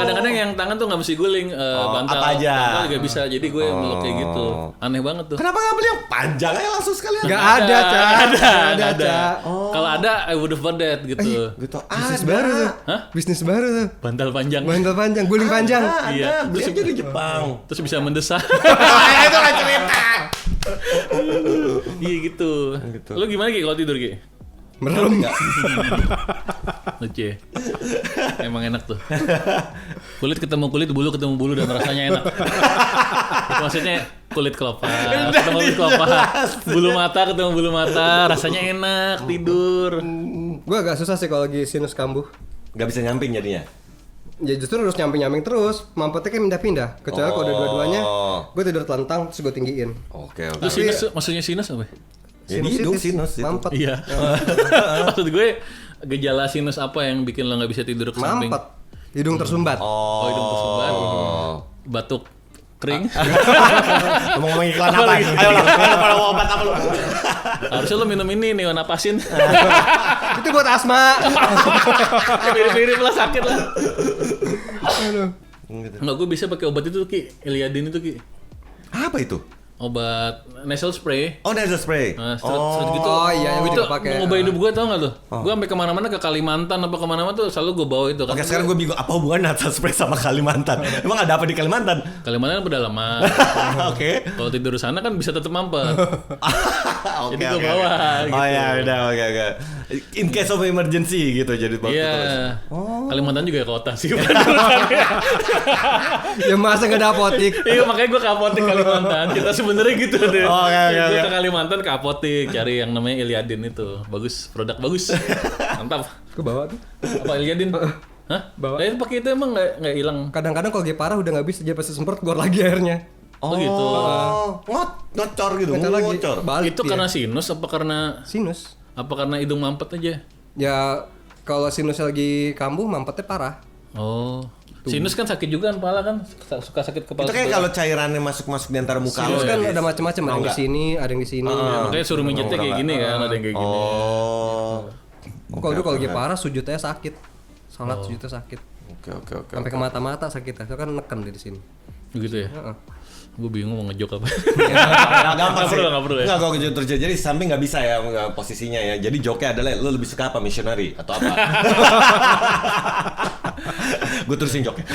Kadang-kadang yang tangan tuh nggak mesti guling, bantal.
apa aja.
Bantal juga bisa. Jadi gue meluk kayak gitu. Aneh banget tuh.
Kenapa nggak beli yang panjang aja langsung sekalian?
Nggak ada, Cak.
Ada. Kalau ada, I would have bought that gitu.
Gitu.
Bisnis baru tuh.
Hah?
Bisnis baru tuh.
Bantal panjang.
Bantal panjang, guling panjang.
Iya.
Beli aja di Jepang.
Terus bisa mendesak.
Itu lah cerita.
Iya gitu. Lu gimana Ki kalau tidur Ki?
Merem.
Lucu ya? Emang enak tuh. Kulit ketemu kulit, bulu ketemu bulu dan rasanya enak. Itu maksudnya kulit kelopak ketemu kulit kelopak, bulu mata ketemu bulu mata, rasanya enak tidur.
Gue agak susah sih kalau lagi sinus kambuh.
Gak bisa nyamping jadinya.
Ya justru harus nyamping-nyamping terus. Mampetnya kan pindah-pindah. Kecuali kalau ada dua-duanya, gue tidur telentang terus gue tinggiin.
Oke.
Lu sinus, maksudnya sinus apa?
Ya, hidung sinus itu.
Mampet.
Iya. Maksud gue gejala sinus apa yang bikin lo nggak bisa tidur ke samping?
Mampet. Hidung tersumbat.
Oh, hidung tersumbat. Batuk kering.
Ngomong iklan apa? Ayo lah, kalau obat apa lu?
Harusnya lo minum ini neonapasin.
Itu buat asma.
Mirip-mirip lah, sakit lah.
Aduh.
Enggak, gue bisa pakai obat itu Ki, Iliadin itu Ki.
Apa itu?
Obat nasal spray.
Oh, nasal spray.
Nah, strut gitu.
Oh iya, yang
itu
juga pakai.
mengubah hidup gue, tau gak tuh? Gue sampai kemana-mana ke Kalimantan apa kemana-mana tuh selalu gue bawa itu.
Oke, sekarang gue bingung apa hubungan nasal spray sama Kalimantan? Emang ada apa di Kalimantan?
Kalimantan kan pedalaman.
Oke.
Kalau tidur di sana kan bisa tetap mampet.
Oke.
Jadi gue bawa. Gitu.
Oh ya, udah, oke. In case of emergency gitu, jadi bawa
Iya.
terus.
Kalimantan juga ya kota sih.
Ya masa nggak ada apotik?
Iya, makanya gue ke apotek Kalimantan. Kita sebenarnya gitu deh.
Oke.
Gue ke Kalimantan ke apotek cari yang namanya Iliadin itu. Bagus, produk bagus. Mantap.
Gue bawa tuh.
Apa Iliadin? Hah?
Bawa.
Itu pakai itu emang nggak hilang.
Kadang-kadang kalau lagi parah udah nggak bisa, jadi pasti semprot keluar lagi airnya.
Oh gitu.
Ngocor gitu,
Ngocor lagi.
ngocor.
Balik
Itu
dia.
karena sinus apa karena
sinus.
hidung mampet aja?
Ya kalau sinusnya lagi kambuh, mampetnya parah.
Oh. Sinus kan sakit juga kan, kepala kan suka sakit kepala.
Itu kayak kalau cairannya masuk di antara muka
Sinus
lo
kan
ya.
ada macam-macam, ada yang di sini, ada yang di sini.
Makanya suruh mijetnya kayak gini kan, ada yang kayak gini.
Oh.
Kalau lagi parah, sujudnya sakit. Salat sujudnya sakit.
Oke.
Sampai ke mata-mata sakit. Itu kan neken di sini.
Begitu ya? Gue bingung mau ngejok apa.
Gampang sih.
Nggak perlu ya?
Nggak, kalau gitu terjadi. Jadi samping nggak bisa ya posisinya ya. Jadi joknya adalah lo lebih suka apa, missionary atau apa? Gue terusin joknya.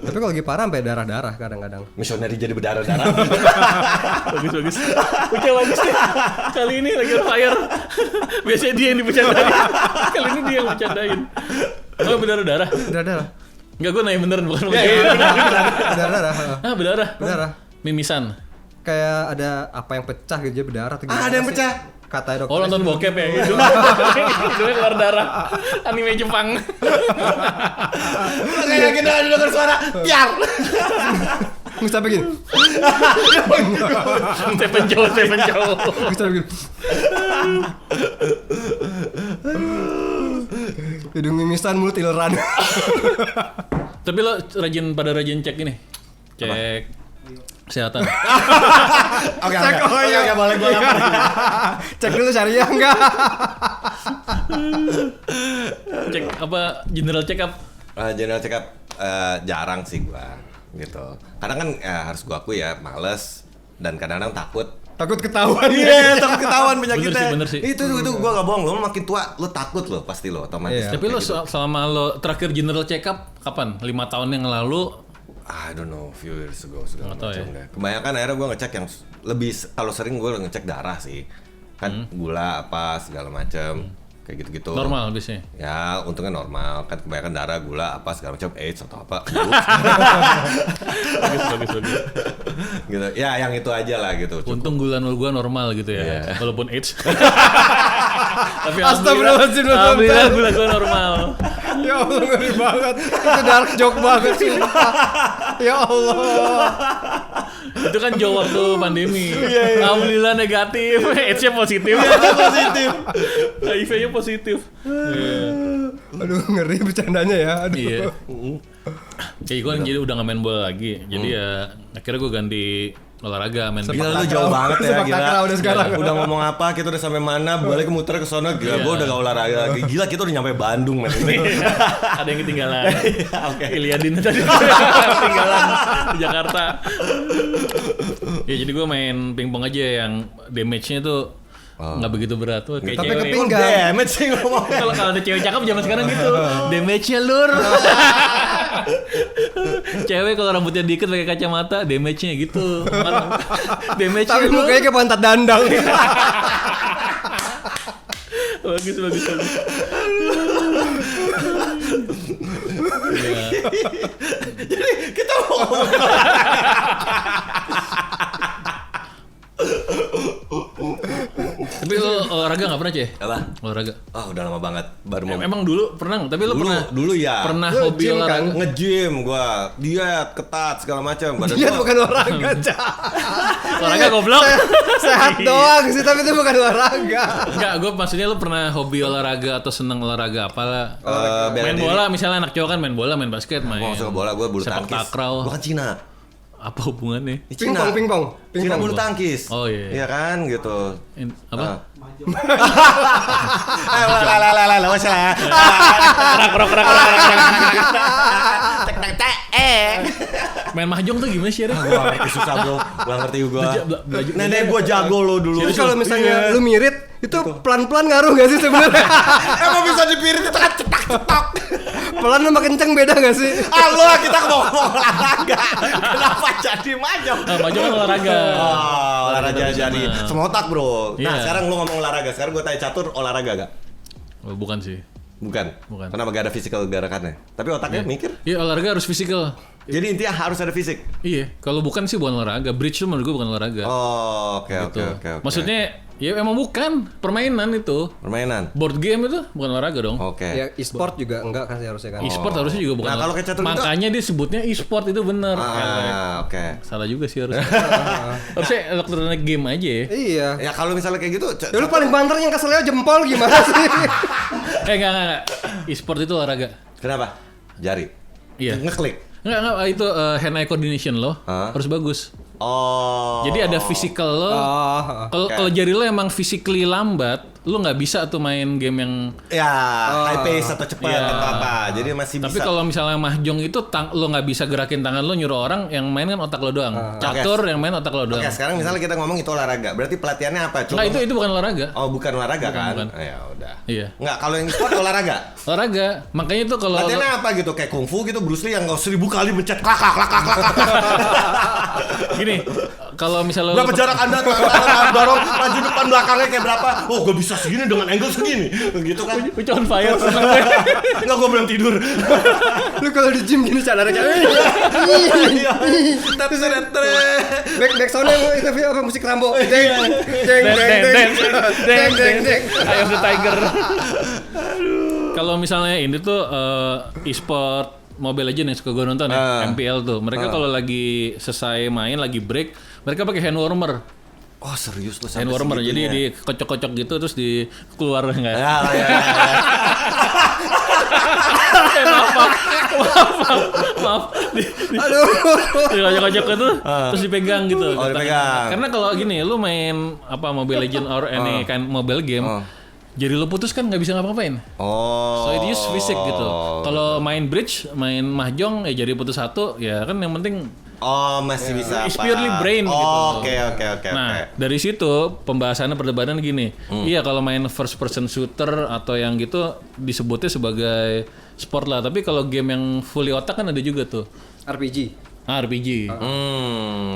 Tapi kalau lagi parah sampai darah-darah kadang-kadang.
Missionary jadi berdarah-darah.
Bagus. Udah bagus deh. Kali ini lagi on fire. Biasanya dia yang dibercandain. Kali ini dia yang bercandain. Oh, berdarah-darah?
Darah-darah.
Enggak, gue nanya beneran bukan
Berdarah.
Ah, berdarah.
Berdarah.
Mimisan.
Kayak ada apa yang pecah gitu, jadi berdarah. Atau gimana
Ada yang
sih?
pecah.
Kata dokter.
Oh, nonton bokep ya? Hidungnya keluar darah. Anime Jepang.
Kayak gitu ada dengar suara. Piar.
Nggak sampai gini.
Stephen Chow.
Nggak sampai gini. Hidung mimisan, mulut ileran.
Tapi lo rajin cek ini. Cek kesehatan.
Oke, boleh gue lapar.
Cek dulu syariah enggak?
Cek apa, general check up.
General check up jarang sih gua gitu. Kadang kan harus gua akui ya males dan kadang-kadang takut.
Takut ketahuan.
Iya, takut ketahuan penyakitnya.
Bener sih.
Itu gua gak bohong, lo makin tua lo takut lo pasti lo otomatis.
Iya.
Tapi lo selama lo terakhir general check up kapan? 5 tahun yang lalu?
I don't know, few years ago segala
Nggak tahu
macam
ya.
deh. Kebanyakan akhirnya gua ngecek yang lebih, kalau sering gua ngecek darah sih. Kan gula apa segala macam. Kayak gitu-gitu.
Normal biasanya.
Ya, untungnya normal. Kan kebanyakan darah, gula, apa segala macam, AIDS atau apa.
Bagus.
Gitu. Ya, yang itu aja lah gitu. Cukup.
Untung gula normal gitu ya. Walaupun AIDS. Tapi
Astagfirullahaladzim,
alhamdulillah gula gue normal.
Ya Allah, ngeri banget. Itu dark joke banget sih. Ya Allah.
Itu kan jauh waktu pandemi. Alhamdulillah negatif. AIDS-nya positif. HIV-nya positif.
Aduh, ngeri bercandanya ya. Aduh.
Iya. Kayak gue jadi udah gak main bola lagi. Jadi ya akhirnya gue ganti Olahraga main
Gila lu jauh banget ya,
Sepak
gila.
takraw udah sekarang.
Udah ngomong apa, kita udah sampai mana, balik muter ke sono, gila gua udah gak olahraga lagi. Gila kita udah nyampe Bandung men.
Ada yang ketinggalan.
Oke.
Iliadin tadi ketinggalan di Jakarta. Ya jadi gue main pingpong aja yang damage-nya tuh nggak begitu berat tuh kayak
Tapi
cewek.
ke pinggang.
Damage sih ngomongnya.
Kalau ada cewek cakep zaman sekarang gitu, damage-nya lur. Cewek kalau rambutnya dikit pakai kacamata, damage-nya gitu. Damage-nya
Tapi
lur.
mukanya kayak pantat dandang.
bagus. Iya.
Jadi kita mau ngomong
Tapi lo olahraga nggak pernah Ceh?
apa?
Olahraga.
Udah lama banget baru mau.
Emang dulu pernah, tapi lo
Dulu ya.
pernah
Lu
hobi
gym kan?
olahraga?
Nge-gym gua, diet, ketat segala macam. Badan
Dia
gua
bukan olahraga, Cak.
Olahraga goblok.
Sehat doang sih, tapi itu bukan olahraga.
Enggak, gue maksudnya lu pernah hobi olahraga atau seneng olahraga apalah?
bela
Main
diri.
bola misalnya anak cowok kan main bola, main basket, main.
Gua masuk ke bola, gua bulu
sepak
tangkis.
takraw.
Gua kan Cina.
Apa hubungannya?
Pingpong.
Cina bulu tangkis.
Oh, iya.
Iya kan gitu.
Apa?
Lah masalah.
Main mahjong tuh gimana sih, Rik?
Gua ngerti susah bro, gua ngerti gua.
Belajar-
Nenek gua jago lo dulu.
Terus kalau misalnya
Iya.
lu mirit, itu pelan-pelan ngaruh gak sih sebenarnya?
Emang bisa dipirit itu kan cetak.
Pelan sama kenceng beda gak sih?
Lo kita mau ngomong olahraga. Kenapa jadi mahjong?
Mahjong kan olahraga.
Olahraga jadi semua otak bro. Nah
Iya.
sekarang lu ngomong olahraga, sekarang gua tanya catur olahraga gak?
Oh, bukan sih.
Bukan.
Bukan.
Kenapa gak ada physical gerakannya? Tapi otaknya mikir.
Iya, olahraga harus fisikal.
Jadi intinya harus ada fisik.
Iya, kalau bukan sih bukan olahraga. Bridge tuh menurut gue bukan olahraga.
Oh, oke.
Maksudnya ya emang bukan permainan itu.
permainan.
Board game itu bukan olahraga dong.
Oke.
Ya e-sport juga enggak kan harusnya kan.
E-sport harusnya juga bukan.
Nah, kalau kayak catur itu-
makanya dia sebutnya e-sport itu bener.
Oke.
Salah juga sih harusnya. Harusnya elektronik game aja ya.
Iya.
Ya kalau misalnya kayak gitu,
Ya lu paling banter yang keselnya jempol gimana sih?
Enggak. E-sport itu olahraga.
kenapa? Jari.
Iya.
Ngeklik.
Enggak itu hand eye coordination lo
Hah?
harus bagus.
Oh.
Jadi ada physical lo. Kalau jari lo emang physically lambat, lo nggak bisa tuh main game yang.
Ya, high pace atau cepat
Iya.
atau apa. Jadi masih
Tapi
bisa.
kalau misalnya mahjong itu lo nggak bisa gerakin tangan lo nyuruh orang, yang main kan otak lo doang. Catur yang main otak lo doang.
Oke, sekarang misalnya kita ngomong itu olahraga. Berarti pelatihannya apa?
Nggak, itu bukan olahraga.
Oh, bukan olahraga kan?
bukan.
Ya udah.
Iya.
Nggak, kalau yang sport olahraga.
Olahraga. Makanya itu kalau
Latihannya apa gitu? Kayak kungfu gitu, Bruce Lee yang 1000 kali mencet klak klak klak klak klak.
gini, kalau misalnya
Berapa jarak Anda dorong maju depan belakangnya kayak berapa? Oh, gue bisa segini dengan angle segini. Gitu kan.
Gue on fire.
Enggak, gue belum tidur.
Lu kalau di gym gini cadarnya
Iya. Tapi
back sound itu apa musik Rambo. Deng deng.
Eye of the Tiger. Kalau misalnya ini tuh e-sport Mobile Legends yang suka gue nonton ya, MPL tuh. Mereka kalau lagi selesai main, lagi break, mereka pakai hand warmer.
Oh, serius lu sampai
Hand warmer, jadi
segitunya?
dikocok-kocok gitu terus di keluar enggak?
Ya.
Maaf.
Aduh.
Dikocok-kocok itu terus dipegang gitu.
Oh, dipegang.
Karena kalau gini, lu main apa Mobile Legend or any kind mobile game, jadi lu putus kan nggak bisa ngapa-ngapain.
Oh.
So it use fisik gitu. Kalau main bridge, main mahjong ya jadi putus satu, ya kan yang penting.
Oh, masih bisa
It's
apa?
purely brain gitu.
Oke.
Nah, dari situ pembahasannya perdebatan gini. Iya, kalau main first person shooter atau yang gitu disebutnya sebagai sport lah. Tapi kalau game yang fully otak kan ada juga tuh.
RPG.
RPG.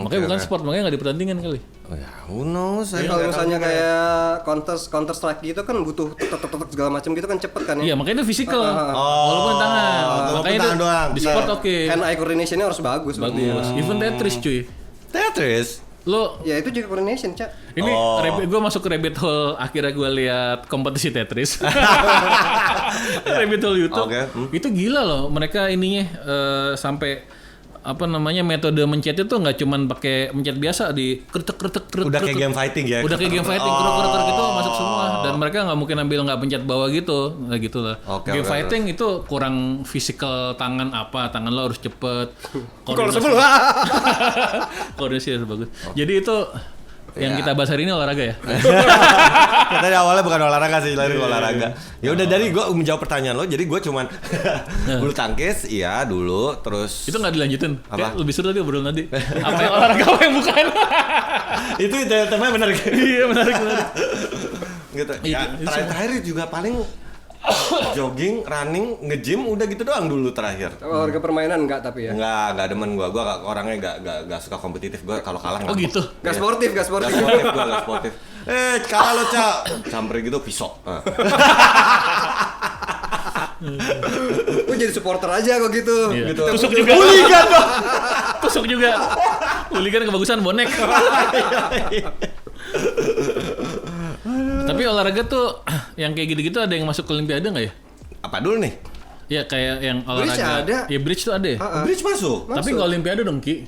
Makanya bukan sport, makanya nggak dipertandingan kali.
Oh ya, who knows?
Tapi kalau misalnya kayak Counter Strike gitu kan butuh tek segala macam gitu kan cepet kan ya.
Iya, makanya itu physical. Walaupun tangan.
walaupun
Makanya
tangan
itu
doang.
di sport oke.
Hand eye coordinationnya harus bagus.
Bagus. Even Tetris cuy.
Tetris.
Lo
Ya itu juga coordination, Cak.
ini gue masuk ke rabbit hole akhirnya gue lihat kompetisi Tetris. Rabbit hole YouTube.
Oke.
Itu gila loh, mereka ininya sampai apa namanya metode mencetnya tuh nggak cuman pakai mencet biasa di kretek.
Udah kayak game fighting ya.
Udah kayak game fighting, krek gitu masuk semua dan Dan mereka nggak mungkin ambil nggak pencet bawah gitu, nggak gitu lah. Game fighting itu kurang fisikal tangan lo harus cepet. Koordinasi harus bagus. Jadi itu yang kita bahas hari ini olahraga ya.
Katanya awalnya bukan olahraga sih, lari olahraga. Ya udah dari gue menjawab pertanyaan lo, jadi gue cuman bulu tangkis, iya dulu, terus
itu nggak dilanjutin.
Apa?
Lebih seru tadi obrolan tadi. Apa yang olahraga apa yang bukan?
Itu temanya benar.
Iya menarik.
Gitu. Ya, terakhir juga paling jogging, running, nge-gym udah gitu doang dulu terakhir.
Olahraga permainan enggak tapi ya?
Enggak demen gua orangnya enggak suka kompetitif. Gua kalau kalah
Oh gitu.
Gak sportif.
Gak sportif. Kalah lo, Campur gitu pisau.
Gue jadi supporter aja kok gitu.
Iya.
Gitu.
Tusuk juga.
Hooligan dong.
Tusuk juga. Hooligan kebagusan bonek. Tapi olahraga tuh yang kayak gitu-gitu ada yang masuk ke Olimpiade nggak ya?
Apa dulu nih?
Ya kayak yang olahraga.
Bridge ada.
Ya bridge tuh ada ya?
Bridge masuk.
Tapi nggak Olimpiade dong Ki.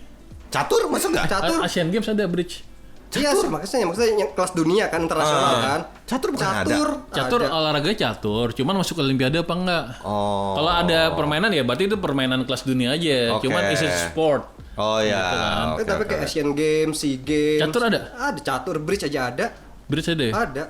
Catur masuk nggak?
Catur.
Asian Games ada bridge.
Iya sih, maksudnya yang kelas dunia kan, internasional kan.
Catur bukan ada.
Catur olahraganya catur, cuman masuk ke Olimpiade apa enggak?
Oh.
Kalau ada permainan ya berarti itu permainan kelas dunia aja.
Oke.
Cuman is a sport.
Oh ya.
Gitu kan.
Oke,
Tapi kayak Asian Games, SEA Games.
Catur ada?
Ada catur, bridge aja ada.
Bridge ada ya?
Ada.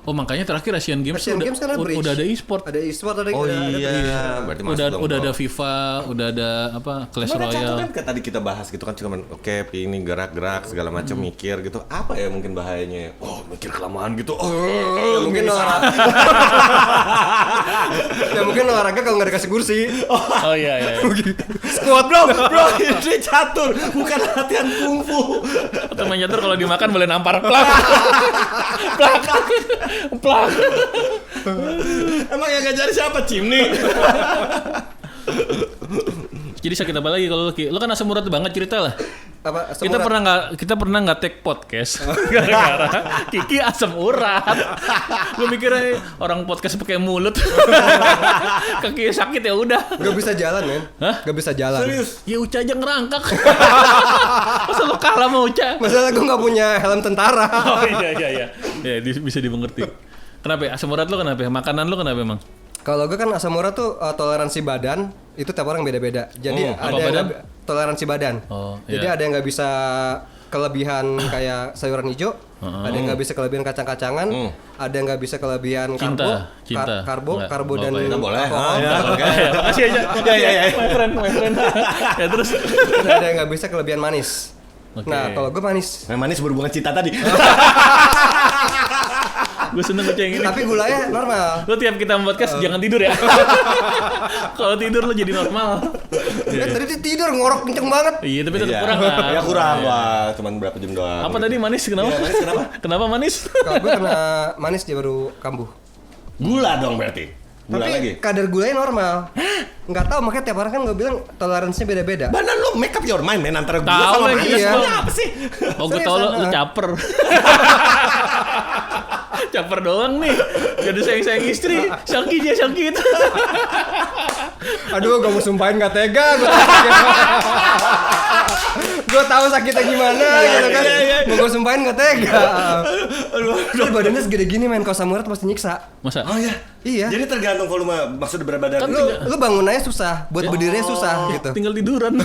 Oh makanya terakhir Asian Games,
Asian Games kan ada bridge.
udah ada e-sport.
Ada e-sport, ada
Oh
ada
iya. Berarti masuk dong.
Udah ada FIFA, udah ada apa Clash
Catur
Royale.
kan kayak tadi kita bahas gitu kan cuman oke, ini gerak-gerak segala macam mikir gitu. Apa ya mungkin bahayanya? Oh, mikir kelamaan gitu.
Ya, mungkin olahraga. Ya mungkin olahraga kalau nggak dikasih kursi.
Oh iya.
Squat bro, ini catur bukan latihan kungfu.
Atau main catur kalau dimakan boleh nampar plak. Plak.
Emang yang ngajarin siapa? Cimni.
Jadi sakit apa lagi kalau lu kan asam urat banget cerita lah.
Apa?
Kita pernah nggak take podcast gara-gara Kiki asam urat. Gue mikirnya orang podcast pakai mulut. Kaki sakit ya udah.
Gak bisa jalan men.
Hah?
Gak bisa jalan.
Serius?
Ya Uca aja ngerangkak. Masa lu kalah sama Uca?
Masalah gue gak punya helm tentara.
Oh iya. Ya bisa dimengerti. Kenapa ya? Asam urat lu kenapa? Makanan lu kenapa emang?
Kalau gue kan asam urat tuh toleransi badan itu tiap orang beda-beda. Jadi ada
apa
yang
badan?
toleransi badan.
Oh,
Jadi
iya.
ada yang nggak bisa kelebihan kayak sayuran hijau, ada yang nggak bisa kelebihan kacang-kacangan, ada yang nggak bisa kelebihan
Cinta.
karbo dan
Enggak,
boleh.
alkohol.
Oke.
Makasih aja.
Ya.
My friend. Ya terus.
Ada yang nggak bisa kelebihan manis.
Oke.
Nah kalau gue manis,
Yang manis berhubungan cinta tadi.
Gue seneng Uca yang ini.
tapi gulanya normal.
Lo tiap kita podcast jangan tidur ya. Kalau tidur lo jadi normal.
Tadi dia tidur ngorok kenceng banget.
Iya tapi tetap kurang kan.
Ya kurang wah, cuman berapa jam doang.
Apa tadi manis kenapa?
Iya, manis kenapa?
Kenapa manis?
Kalau gue kena manis dia baru kambuh.
Gula dong berarti. Gula
Tapi
lagi.
kadar gulanya normal. Nggak tahu makanya tiap orang kan gue bilang toleransinya beda-beda.
Badan lu make up your mind men antara gula
Tahu
sama
yang
manis.
iya.
Gula apa sih?
Oh gue tau lo caper. Caper doang nih. Jadi sayang istri. Sakit.
Aduh, gue mau sumpahin gak tega. Gue tahu sakitnya gimana gitu kan. Mau gue sumpahin gak tega. Lu badannya segede gini men, kalau samurat pasti nyiksa.
Masa?
Oh ya.
Iya.
Jadi tergantung volume maksud berat badan.
Kan
Lu
Lu bangun aja susah, buat berdirinya susah gitu.
Tinggal tiduran.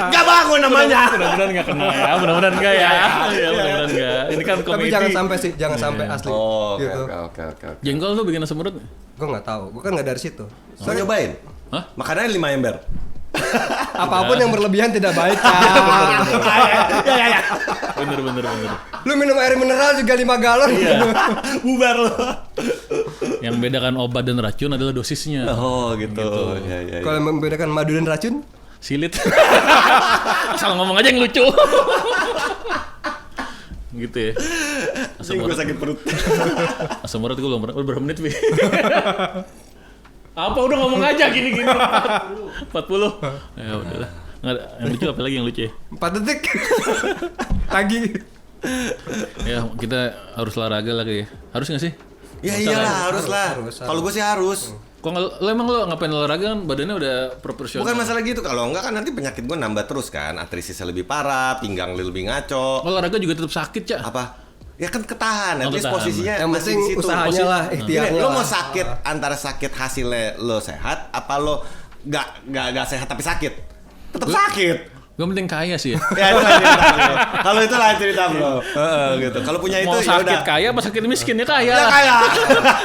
enggak bangun namanya.
Mudah-mudahan nggak kena ya. Mudah-mudahan nggak ya. Iya mudah-mudahan nggak. Ini kan
Tapi
komedi.
jangan sampai sih, jangan sampai asli.
Oh,
Gitu.
oke.
Jengkol tuh bikin asam urat.
Gue nggak tahu, gue kan nggak dari situ.
Mau nyobain?
Hah?
Makanannya 5 ember.
Apapun yang berlebihan tidak baik kan.
Ya.
Bener.
Lu minum air mineral juga 5 galon.
Bubar lo.
Yang bedakan obat dan racun adalah dosisnya.
Oh, gitu. Ya.
Kalau yang membedakan madu dan racun,
Silit. Asal ngomong aja yang lucu. Gitu ya. Asam
Gue
urat.
sakit perut.
Asam urat gue belum pernah. Udah berapa menit, Wi? Apa udah ngomong aja gini-gini. 40. Ya udahlah. Nggak ada. Yang lucu apa lagi yang lucu ya?
4 detik. Lagi.
Ya kita harus olahraga lagi ya. Harus nggak sih?
Ya iyalah, harus lah. Kalau gue sih harus.
Kok lo emang lo ngapain olahraga kan badannya udah proporsional?
Bukan masalah gitu, kalau enggak kan nanti penyakit gue nambah terus kan. Artrisisnya lebih parah, pinggang lebih ngaco.
Olahraga juga tetap sakit, Cak.
Apa? ya kan ketahan,
Oh,
at least
ketahan.
posisinya
Yang
masih
penting
di situ.
usahanya lah, ikhtiarnya
Lo
lah.
mau sakit antara sakit hasilnya lo sehat, apa lo nggak sehat tapi sakit, tetap sakit.
Gue penting kaya sih ya.
Ya itu lain cerita bro. Kalau itu lain cerita bro. Gitu. Kalau punya itu
Mau
ya
sakit
udah.
kaya apa sakit miskin ya kaya
Ya
lah.
kaya.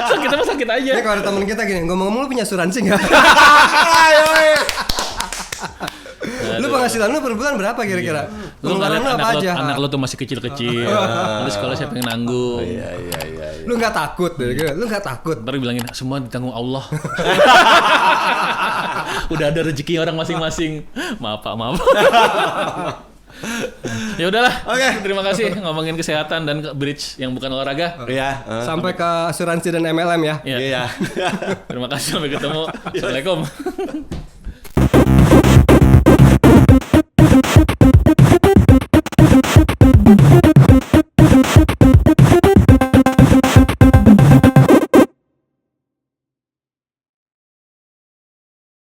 Sakit apa sakit aja.
Ini kalau ada temen kita gini, ngomong-ngomong lu punya asuransi nggak?
Ayo,
Lu penghasilan lu per bulan berapa kira-kira?
Lu nggak
Pengeluaran
liat
lu apa aja?
anak lo tuh masih kecil-kecil. Nanti sekolah siapa yang nanggung?
Iya.
Lu nggak takut, lu nggak takut.
Ntar bilangin semua ditanggung Allah. Udah ada rezeki orang masing-masing. Maaf Pak, maaf. Ya udahlah.
Oke.
Terima kasih ngomongin kesehatan dan bridge yang bukan olahraga.
Iya.
Sampai ke asuransi dan MLM ya.
Ya.
Iya.
Terima kasih sampai ketemu. Assalamualaikum.